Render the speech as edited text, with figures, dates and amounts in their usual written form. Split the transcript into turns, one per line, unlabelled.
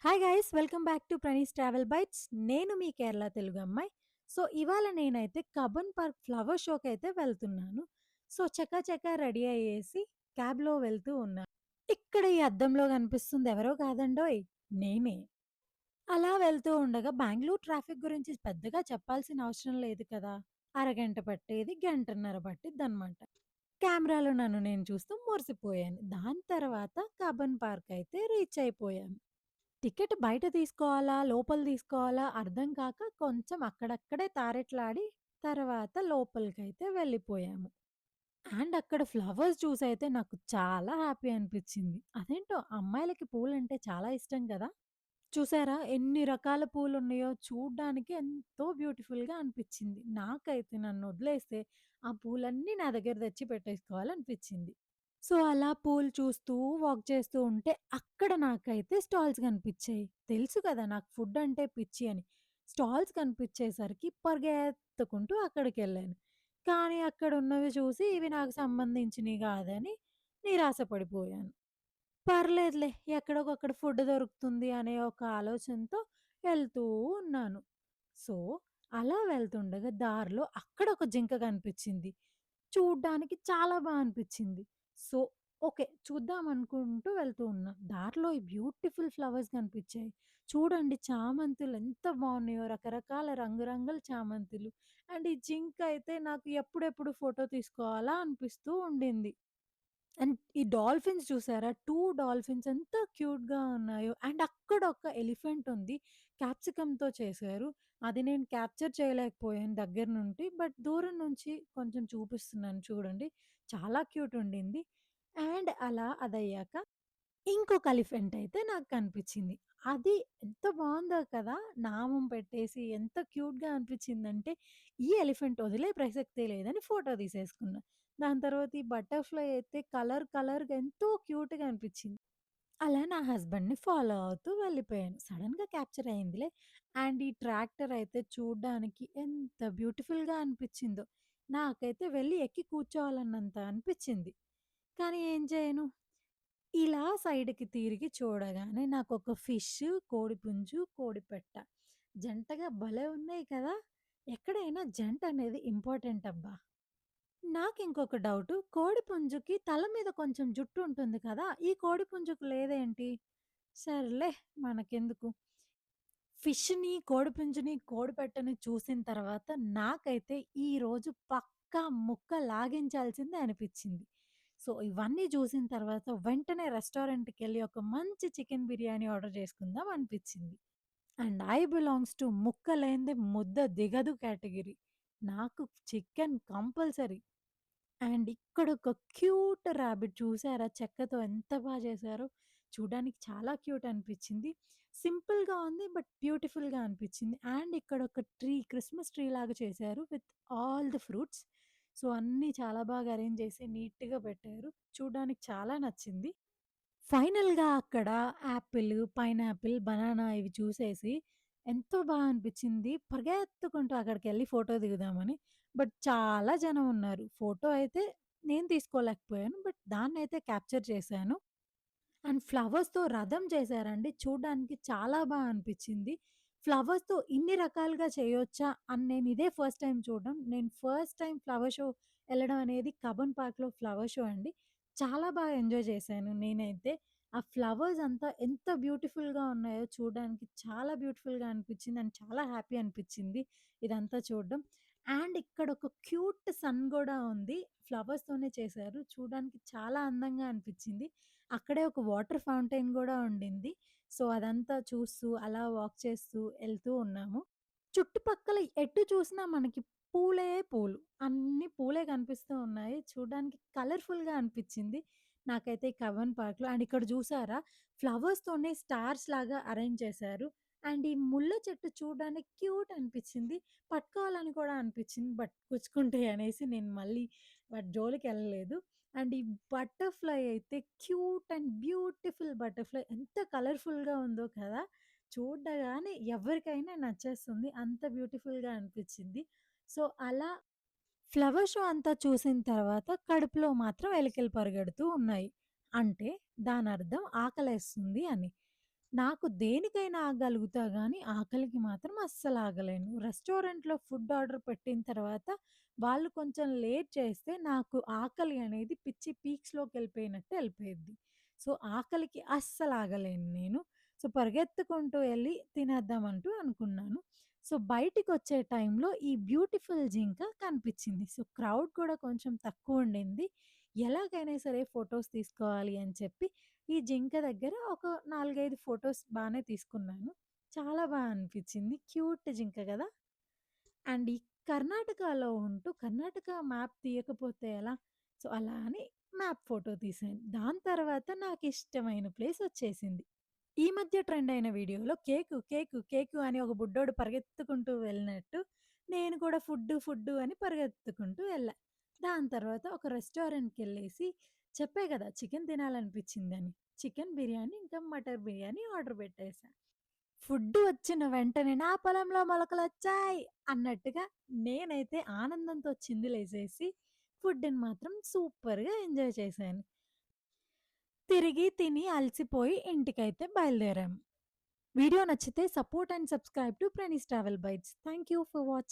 Hi guys welcome back to Prani's travel bites. నేను మీ కేరళ తెలుగు అమ్మాయి. సో ఇవాళ నేనైతే కబ్బన్ పార్క్ ఫ్లవర్ షోకి అయితే వెళ్తున్నాను. సో చకా రెడీ అయ్యేసి క్యాబ్లో వెళ్తూ ఉన్నాను. ఇక్కడ ఈ అద్దంలో కనిపిస్తుంది ఎవరో కాదండోయ్, నేనే. అలా వెళ్తూ ఉండగా బెంగుళూరు ట్రాఫిక్ గురించి పెద్దగా చెప్పాల్సిన అవసరం లేదు కదా. అరగంట పట్టేది గంటన్నర పట్టిద్దనమాట. కెమెరాలో నన్ను నేను చూస్తూ మురిసిపోయాను. దాని తర్వాత కబ్బన్ పార్క్ అయితే రీచ్ అయిపోయాను. టికెట్ బయట తీసుకోవాలా? లోపల తీసుకోవాలా? అర్థం కాక కొంచెం అక్కడక్కడే తారెట్లాడి తర్వాత లోపలికైతే వెళ్ళిపోయాము. అండ్ అక్కడ ఫ్లవర్స్ చూసైతే నాకు చాలా హ్యాపీ అనిపిచ్చింది. అదేంటో అమ్మాయిలకి పూలంటే చాలా ఇష్టం కదా! చూసారా ఎన్ని రకాల పూలున్నాయో, చూడ్డానికి ఎంతో బ్యూటిఫుల్‌గా అనిపిచ్చింది. నాకైతే నన్నొదిలేస్తే ఆ పూలన్నీ నా దగ్గర తెచ్చి పెట్టేసుకోవాలనిపిచ్చింది. సో, అలా పూలు చూస్తూ, వాక్ చేస్తూ ఉంటే అక్కడ నాకైతే స్టాల్స్ కనిపిచ్చాయి. తెలుసు కదా నాకు ఫుడ్ అంటే పిచ్చి అని. స్టాల్స్ కనిపిచ్చేసరికి పరిగెత్తుకుంటూ అక్కడికెళ్ళాను. కానీ అక్కడున్నవి చూసి ఇవి నాకు సంబంధించినయి కాదని నిరాశ పడిపోయాను. పర్లేదులే ఎక్కడికొక్కడ ఫుడ్ దొరుకుతుంది అనే ఒక ఆలోచనతో వెళ్తూ ఉన్నాను. సో, అలా వెళ్తుండగా దారిలో అక్కడ ఒక జింక కనిపిచ్చింది. చూడ్డానికి చాలా అనిపిచ్చింది. So, okay. చూద్దాం అనుకుంటూ వెళ్తూ ఉన్నా. దారిలో ఈ బ్యూటిఫుల్ ఫ్లవర్స్ కనిపిచ్చాయి. చూడండి చామంతులు ఎంత బావున్నాయో, రకరకాల రంగురంగుల చామంతులు. అండ్ ఈ జింక అయితే నాకు ఎప్పుడెప్పుడు ఫోటో తీసుకోవాలా అనిపిస్తూ ఉండింది. అండ్ ఈ డాల్ఫిన్స్ చూసారా? 2 డాల్ఫిన్స్ ఎంత క్యూట్‌గా ఉన్నాయో. అండ్ అక్కడ ఒక ఎలిఫెంట్ ఉంది. క్యాప్సికమ్‌తో చేశారు. అది నేను క్యాప్చర్ చేయలేకపోయాను దగ్గర నుండి. బట్ దూరం నుంచి కొంచెం చూపిస్తున్నాను చూడండి. చాలా క్యూట్ ఉండింది. అండ్ అలా అదయ్యాక ఇంకొక ఎలిఫెంట్ అయితే నాకు కనిపించింది. అది ఎంత బావుందో కదా! నామం పెట్టేసి ఎంత క్యూట్‌గా అనిపించిందంటే, ఈ ఎలిఫెంట్ వదిలే ప్రసక్తే లేదని ఫోటో తీసేసుకున్నా. దాని తర్వాత ఈ బటర్‌ఫ్లై అయితే కలర్‌గా ఎంతో క్యూట్‌గా అనిపించింది. అలా నా హస్బెండ్‌ని ఫాలో అవుతూ వెళ్ళిపోయాను. సడెన్‌గా క్యాప్చర్ అయిందిలే. అండ్ ఈ ట్రాక్టర్ అయితే చూడ్డానికి ఎంత బ్యూటిఫుల్‌గా అనిపించిందో. నాకైతే వెళ్లి ఎక్కి కూర్చోవాలన్నంత అనిపించింది. కానీ ఏం చేయను, ఇలా సైడ్‌కి తిరిగి చూడగానే నాకొక ఫిష్, కోడిపుంజు, కోడిపెట్ట జంటగా భలే ఉన్నాయి కదా! ఎక్కడైనా జంటనేది ఇంపార్టెంట్ అబ్బా! నాకింకొక డౌటు. కోడిపుంజుకి తల మీద కొంచెం జుట్టు ఉంటుంది కదా! ఈ కోడిపుంజుకి లేదేంటి? సర్లే మనకెందుకు. ఫిష్‌ని, కోడిపుంజుని, కోడిపెట్టని చూసిన తర్వాత నాకైతే ఈరోజు పక్కా ముక్క లాగించాల్సిందే అనిపిచ్చింది. సో, ఇవన్నీ చూసిన తర్వాత వెంటనే రెస్టారెంట్‌కెళ్ళి ఒక మంచి చికెన్ బిర్యానీ ఆర్డర్ చేసుకుందాం అనిపిచ్చింది. అండ్ ఐ బిలాంగ్స్ టు ముక్క లేనిదే ముద్ద దిగదు కేటగిరీ. నాకు చికెన్ కంపల్సరీ. అండ్ ఇక్కడొక క్యూట్ రాబిట్ చూసారా? చెక్కతో ఎంత చేశారో. చూడ్డానికి చాలా క్యూట్ అనిపిచ్చింది. సింపుల్‌గా ఉంది. బట్ బ్యూటిఫుల్‌గా అనిపిచ్చింది. అండ్ ఇక్కడొక క్రిస్మస్ ట్రీ లాగా చేశారు with all the fruits. So, అన్నీ చాలా బాగా అరేంజ్ చేసి నీట్‌గా పెట్టారు. చూడ్డానికి చాలా నచ్చింది. ఫైనల్‌గా అక్కడ యాపిల్, పైనాపిల్, బనానా ఇవి చూసేసి ఎంతో అనిపిచ్చింది. పరిగెత్తుకుంటూ అక్కడికెళ్ళి ఫోటో దిగుదామని. బట్ చాలా జనం ఉన్నారు. ఫోటో అయితే నేను తీసుకోలేకపోయాను. బట్ దాన్నైతే క్యాప్చర్ చేశాను. అండ్ ఫ్లవర్స్‌తో రథం చేశారండి. చూడ్డానికి చాలా అనిపిచ్చింది. ఫ్లవర్స్‌తో ఇన్ని రకాలుగా చేయొచ్చా అని నేను ఇదే ఫస్ట్ టైమ్ చూడడం. నేను ఫస్ట్ టైమ్ ఫ్లవర్ షో ఎళ్ళడం అనేది కబ్బన్ పార్క్‌లో ఫ్లవర్ షో అండి. చాలా ఎంజాయ్ చేశాను నేనైతే. ఆ ఫ్లవర్స్ అంతా ఎంత బ్యూటిఫుల్‌గా ఉన్నాయో చూడడానికి చాలా బ్యూటిఫుల్‌గా అనిపిచ్చింది. అండ్ చాలా హ్యాపీ అనిపిచ్చింది ఇదంతా చూడడం. అండ్ ఇక్కడ ఒక క్యూట్ సన్ గూడా ఉంది. ఫ్లవర్స్‌తోనే చేశారు. చూడడానికి చాలా అందంగా అనిపిచ్చింది. అక్కడే ఒక వాటర్ ఫౌంటైన్ గూడా ఉండింది. సో, అదంతా చూస్తూ, అలా వాక్ చేస్తూ ఎళ్తూ ఉన్నాము. చుట్టుపక్కల ఎటు చూసినా మనకి పూలే పూలు. అన్ని పూలే కనిపిస్తూ ఉన్నాయి. చూడ్డానికి కలర్‌ఫుల్‌గా అనిపిచ్చింది. నాకైతే ఈ కబ్బన్ పార్క్‌లో. అండ్ ఇక్కడ చూసారా? ఫ్లవర్స్‌తోనే స్టార్స్ లాగా అరేంజ్ చేశారు. అండ్ ఈ ముల్ల చెట్టు చూడడానికి క్యూట్ అనిపిచ్చింది. పట్టుకోవాలని కూడా అనిపిచ్చింది. బట్ గుచ్చుకుంటాయి అనేసి నేను మళ్ళీ వాటి జోలికెళ్ళలేదు. అండ్ ఈ బటర్‌ఫ్లై అయితే క్యూట్ అండ్ బ్యూటిఫుల్ బటర్‌ఫ్లై ఎంత కలర్‌ఫుల్‌గా ఉందో కదా! చూడగానే ఎవరికైనా నచ్చేస్తుంది. అంత బ్యూటిఫుల్‌గా అనిపిచ్చింది. సో, అలా ఫ్లవర్ షో అంతా చూసిన తర్వాత కడుపులో మాత్రం ఎలికలు పరిగెడుతూ ఉన్నాయి. అంటే దానర్థం ఆకలేస్తుంది అని. నాకు దేనికైనా ఆగగలుగుతా గానీ, ఆకలికి మాత్రం అస్సలాగలేను. రెస్టారెంట్‌లో ఫుడ్ ఆర్డర్ పెట్టిన తర్వాత, వాళ్ళు కొంచెం లేట్ చేస్తే నాకు ఆకలి అనేది పిచ్చి పీక్స్‌లోకెళ్ళిపోయినట్టు ఎళ్ళిపోయిద్ది. సో, ఆకలికి అస్సలాగలేను నేను. సో, పరిగెత్తుకుంటూ ఎళ్లి తినేద్దామంటూ అనుకున్నాను. సో, బయటికొచ్చే టైంలో ఈ బ్యూటిఫుల్ జింక కనిపిచ్చింది. సో, క్రౌడ్ కూడా కొంచెం తక్కువుండింది. ఎలాగైనా సరే ఫోటోస్ తీసుకోవాలి అని చెప్పి ఈ జింక దగ్గర ఒక 4, 5 ఫోటోస్ బానే తీసుకున్నాను. చాలా అనిపిచ్చింది. క్యూట్ జింక గదా! అండ్ ఈ కర్ణాటకలో ఉంటూ కర్ణాటక మ్యాప్ తీయకపోతే ఎలా? సో, అలా అని మ్యాప్ ఫోటో తీశాను. దాని తర్వాత నాకిష్టమైన ప్లేస్ ఒచ్చేసింది. ఈ మధ్య ట్రెండ్ అయిన వీడియోలో కేకు, కేకు, కేకు అని ఒక బుడ్డోడు పరిగెత్తుకుంటూ వెళ్ళినట్టు, నేను కూడా ఫుడ్డు, ఫుడ్డు అని పరిగెత్తుకుంటూ వెళ్ళా. దాని తర్వాత ఒక రెస్టారెంట్‌కెళ్ళేసి చెప్పా గదా! చికెన్ తినాలనిపించిందని. చికెన్ బిర్యానీ, ఇంకా మటన్ బిర్యానీ ఆర్డర్ పెట్టేసా. ఫుడ్డు వచ్చిన వెంటనే నా పొలంలో మొలకలొచ్చాయి అన్నట్టుగా నేనైతే ఆనందంతో చిందులేసేసి ఫుడ్‌ని మాత్రం సూపర్‌గా ఎంజాయ్ చేశాను. తిరిగి తిని అలసిపోయి ఇంటికైతే బయలుదేరాం. వీడియో నచ్చితే support and subscribe to Prani's travel bites. Thank you for watching.